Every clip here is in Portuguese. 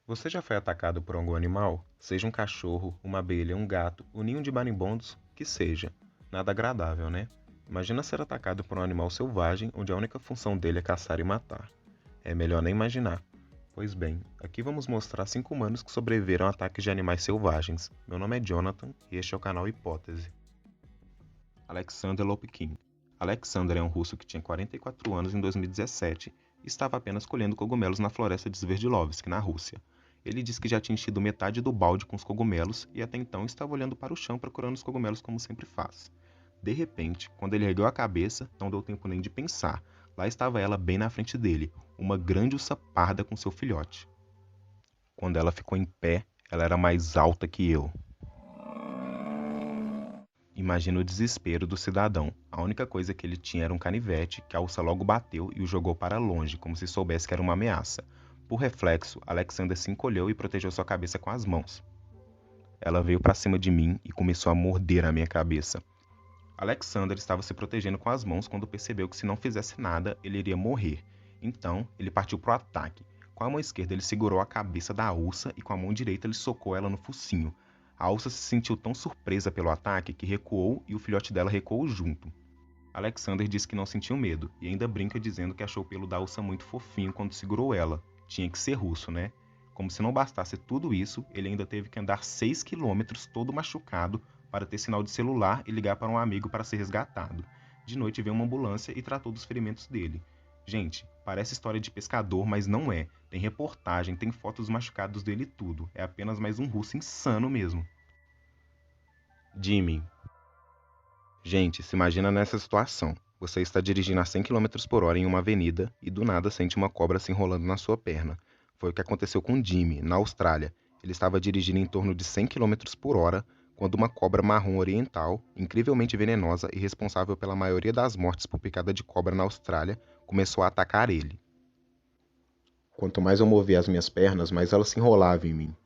Você já foi atacado por algum animal? Seja um cachorro, uma abelha, um gato, um ninho de marimbondos, que seja. Nada agradável, né? Imagina ser atacado por um animal selvagem onde a única função dele é caçar e matar. É melhor nem imaginar. Pois bem, aqui vamos mostrar 5 humanos que sobreviveram a ataques de animais selvagens. Meu nome é Jonathan e este é o canal Hipótese. Alexander Lopkin. Alexander é um russo que tinha 44 anos em 2017 e estava apenas colhendo cogumelos na floresta de Sverdlovsk, na Rússia. Ele disse que já tinha enchido metade do balde com os cogumelos e até então estava olhando para o chão procurando os cogumelos como sempre faz. De repente, quando ele ergueu a cabeça, não deu tempo nem de pensar. Lá estava ela bem na frente dele, uma grande ursa parda com seu filhote. Quando ela ficou em pé, ela era mais alta que eu. Imagina o desespero do cidadão. A única coisa que ele tinha era um canivete, que a ursa logo bateu e o jogou para longe, como se soubesse que era uma ameaça. Por reflexo, Alexander se encolheu e protegeu sua cabeça com as mãos. Ela veio para cima de mim e começou a morder a minha cabeça. Alexander estava se protegendo com as mãos quando percebeu que se não fizesse nada, ele iria morrer. Então, ele partiu para o ataque. Com a mão esquerda, ele segurou a cabeça da ursa e com a mão direita, ele socou ela no focinho. A ursa se sentiu tão surpresa pelo ataque que recuou e o filhote dela recuou junto. Alexander disse que não sentiu medo e ainda brinca dizendo que achou o pelo da ursa muito fofinho quando segurou ela. Tinha que ser russo, né? Como se não bastasse tudo isso, ele ainda teve que andar 6 quilômetros todo machucado para ter sinal de celular e ligar para um amigo para ser resgatado. De noite veio uma ambulância e tratou dos ferimentos dele. Gente, parece história de pescador, mas não é. Tem reportagem, tem fotos machucados dele e tudo. É apenas mais um russo insano mesmo. Jimmy. Gente, se imagina nessa situação. Você está dirigindo a 100 km por hora em uma avenida e do nada sente uma cobra se enrolando na sua perna. Foi o que aconteceu com Jimmy, na Austrália. Ele estava dirigindo em torno de 100 km por hora quando uma cobra marrom oriental, incrivelmente venenosa e responsável pela maioria das mortes por picada de cobra na Austrália, começou a atacar ele. Quanto mais eu movia as minhas pernas, mais ela se enrolava em mim.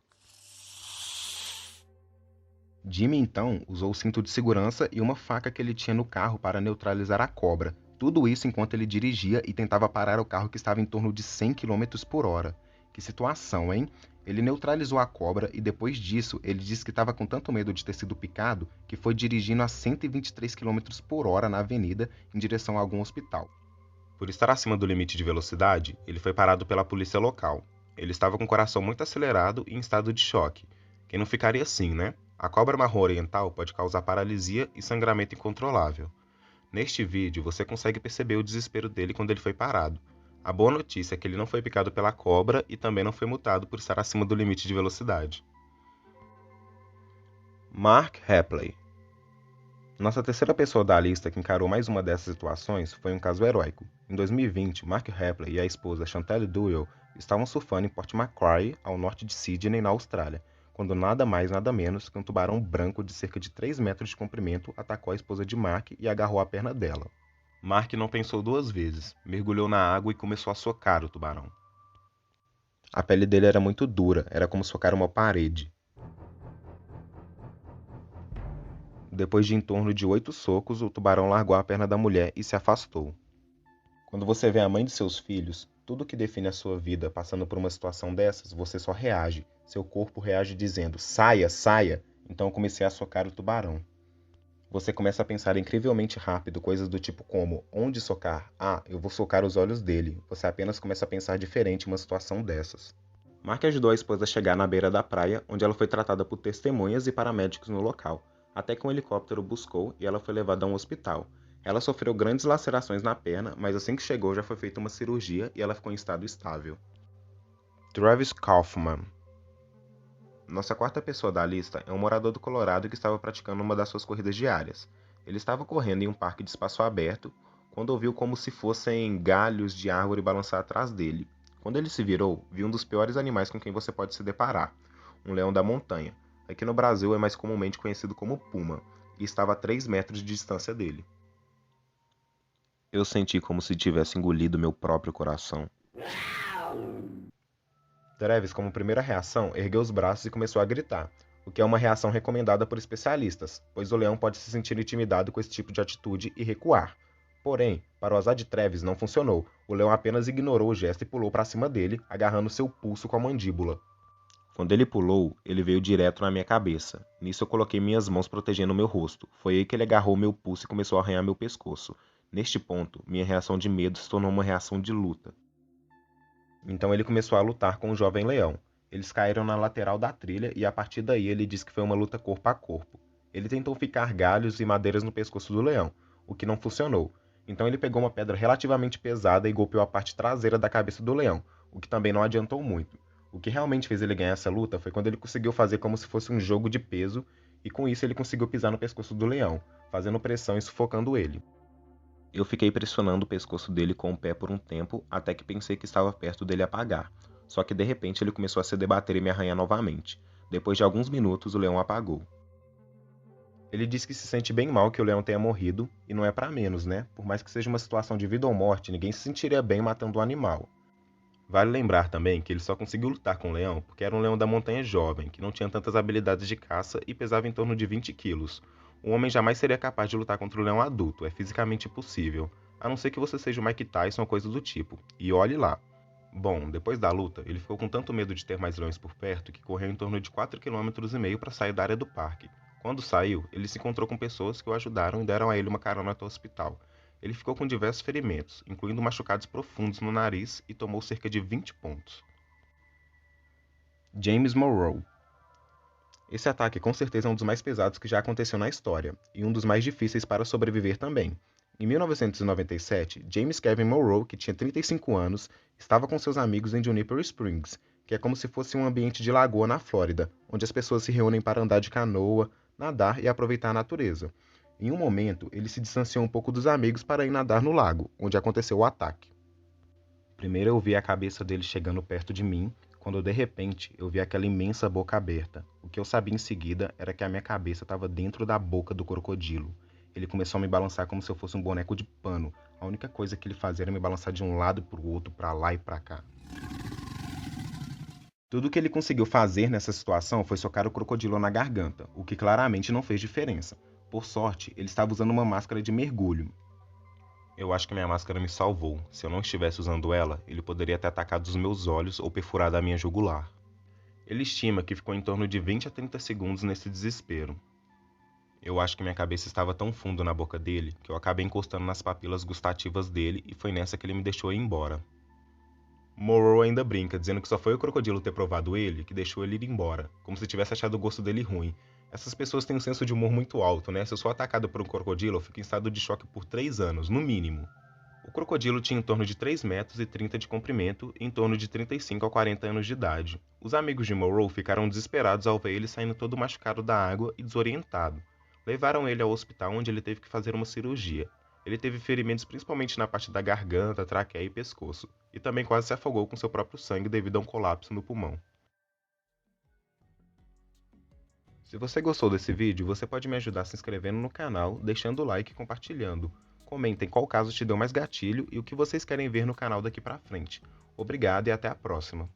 Jimmy então usou o cinto de segurança e uma faca que ele tinha no carro para neutralizar a cobra. Tudo isso enquanto ele dirigia e tentava parar o carro que estava em torno de 100 km por hora. Que situação, hein? Ele neutralizou a cobra e depois disso ele disse que estava com tanto medo de ter sido picado que foi dirigindo a 123 km por hora na avenida em direção a algum hospital. Por estar acima do limite de velocidade, ele foi parado pela polícia local. Ele estava com o coração muito acelerado e em estado de choque. Quem não ficaria assim, né? A cobra marrom oriental pode causar paralisia e sangramento incontrolável. Neste vídeo, você consegue perceber o desespero dele quando ele foi parado. A boa notícia é que ele não foi picado pela cobra e também não foi multado por estar acima do limite de velocidade. Mark Rapley. Nossa terceira pessoa da lista que encarou mais uma dessas situações foi um caso heróico. Em 2020, Mark Rapley e a esposa Chantal Duell estavam surfando em Port Macquarie, ao norte de Sydney, na Austrália, quando nada mais nada menos que um tubarão branco de cerca de 3 metros de comprimento atacou a esposa de Mark e agarrou a perna dela. Mark não pensou duas vezes, mergulhou na água e começou a socar o tubarão. A pele dele era muito dura, era como socar uma parede. Depois de em torno de 8 socos, o tubarão largou a perna da mulher e se afastou. Quando você vê a mãe de seus filhos, tudo que define a sua vida passando por uma situação dessas, você só reage. Seu corpo reage dizendo, saia, saia. Então eu comecei a socar o tubarão. Você começa a pensar incrivelmente rápido coisas do tipo como, onde socar? Ah, eu vou socar os olhos dele. Você apenas começa a pensar diferente em uma situação dessas. Mark ajudou a esposa a chegar na beira da praia, onde ela foi tratada por testemunhas e paramédicos no local, até que um helicóptero buscou e ela foi levada a um hospital. Ela sofreu grandes lacerações na perna, mas assim que chegou já foi feita uma cirurgia e ela ficou em estado estável. Travis Kaufman. Nossa quarta pessoa da lista é um morador do Colorado que estava praticando uma das suas corridas diárias. Ele estava correndo em um parque de espaço aberto, quando ouviu como se fossem galhos de árvore balançar atrás dele. Quando ele se virou, viu um dos piores animais com quem você pode se deparar, um leão da montanha. Aqui no Brasil é mais comumente conhecido como puma, e estava a 3 metros de distância dele. Eu senti como se tivesse engolido meu próprio coração. Travis, como primeira reação, ergueu os braços e começou a gritar, o que é uma reação recomendada por especialistas, pois o leão pode se sentir intimidado com esse tipo de atitude e recuar. Porém, para o azar de Travis não funcionou, o leão apenas ignorou o gesto e pulou para cima dele, agarrando seu pulso com a mandíbula. Quando ele pulou, ele veio direto na minha cabeça. Nisso eu coloquei minhas mãos protegendo meu rosto. Foi aí que ele agarrou meu pulso e começou a arranhar meu pescoço. Neste ponto, minha reação de medo se tornou uma reação de luta. Então ele começou a lutar com o jovem leão. Eles caíram na lateral da trilha e a partir daí ele disse que foi uma luta corpo a corpo. Ele tentou ficar galhos e madeiras no pescoço do leão, o que não funcionou. Então ele pegou uma pedra relativamente pesada e golpeou a parte traseira da cabeça do leão, o que também não adiantou muito. O que realmente fez ele ganhar essa luta foi quando ele conseguiu fazer como se fosse um jogo de peso, e com isso ele conseguiu pisar no pescoço do leão, fazendo pressão e sufocando ele. Eu fiquei pressionando o pescoço dele com o pé por um tempo, até que pensei que estava perto dele apagar. Só que de repente ele começou a se debater e me arranhar novamente. Depois de alguns minutos, o leão apagou. Ele diz que se sente bem mal que o leão tenha morrido, e não é pra menos, né? Por mais que seja uma situação de vida ou morte, ninguém se sentiria bem matando um animal. Vale lembrar também que ele só conseguiu lutar com o leão porque era um leão da montanha jovem, que não tinha tantas habilidades de caça e pesava em torno de 20 quilos. Um homem jamais seria capaz de lutar contra o leão adulto, é fisicamente impossível, a não ser que você seja o Mike Tyson ou coisa do tipo, e olhe lá. Bom, depois da luta, ele ficou com tanto medo de ter mais leões por perto que correu em torno de 4,5 km para sair da área do parque. Quando saiu, ele se encontrou com pessoas que o ajudaram e deram a ele uma carona até o hospital. Ele ficou com diversos ferimentos, incluindo machucados profundos no nariz e tomou cerca de 20 pontos. James Monroe. Esse ataque com certeza é um dos mais pesados que já aconteceu na história, e um dos mais difíceis para sobreviver também. Em 1997, James Kevin Monroe, que tinha 35 anos, estava com seus amigos em Juniper Springs, que é como se fosse um ambiente de lagoa na Flórida, onde as pessoas se reúnem para andar de canoa, nadar e aproveitar a natureza. Em um momento, ele se distanciou um pouco dos amigos para ir nadar no lago, onde aconteceu o ataque. Primeiro eu vi a cabeça dele chegando perto de mim, quando de repente eu vi aquela imensa boca aberta. O que eu sabia em seguida era que a minha cabeça estava dentro da boca do crocodilo. Ele começou a me balançar como se eu fosse um boneco de pano. A única coisa que ele fazia era me balançar de um lado para o outro, para lá e para cá. Tudo o que ele conseguiu fazer nessa situação foi socar o crocodilo na garganta, o que claramente não fez diferença. Por sorte, ele estava usando uma máscara de mergulho. Eu acho que minha máscara me salvou. Se eu não estivesse usando ela, ele poderia ter atacado os meus olhos ou perfurado a minha jugular. Ele estima que ficou em torno de 20 a 30 segundos nesse desespero. Eu acho que minha cabeça estava tão fundo na boca dele que eu acabei encostando nas papilas gustativas dele e foi nessa que ele me deixou ir embora. Morrow ainda brinca, dizendo que só foi o crocodilo ter provado ele que deixou ele ir embora, como se tivesse achado o gosto dele ruim. Essas pessoas têm um senso de humor muito alto, né? Se eu sou atacado por um crocodilo, eu fico em estado de choque por 3 anos, no mínimo. O crocodilo tinha em torno de 3,30 metros de comprimento e em torno de 35 a 40 anos de idade. Os amigos de Morrow ficaram desesperados ao ver ele saindo todo machucado da água e desorientado. Levaram ele ao hospital onde ele teve que fazer uma cirurgia. Ele teve ferimentos principalmente na parte da garganta, traqueia e pescoço, e também quase se afogou com seu próprio sangue devido a um colapso no pulmão. Se você gostou desse vídeo, você pode me ajudar se inscrevendo no canal, deixando o like e compartilhando. Comentem qual caso te deu mais gatilho e o que vocês querem ver no canal daqui pra frente. Obrigado e até a próxima.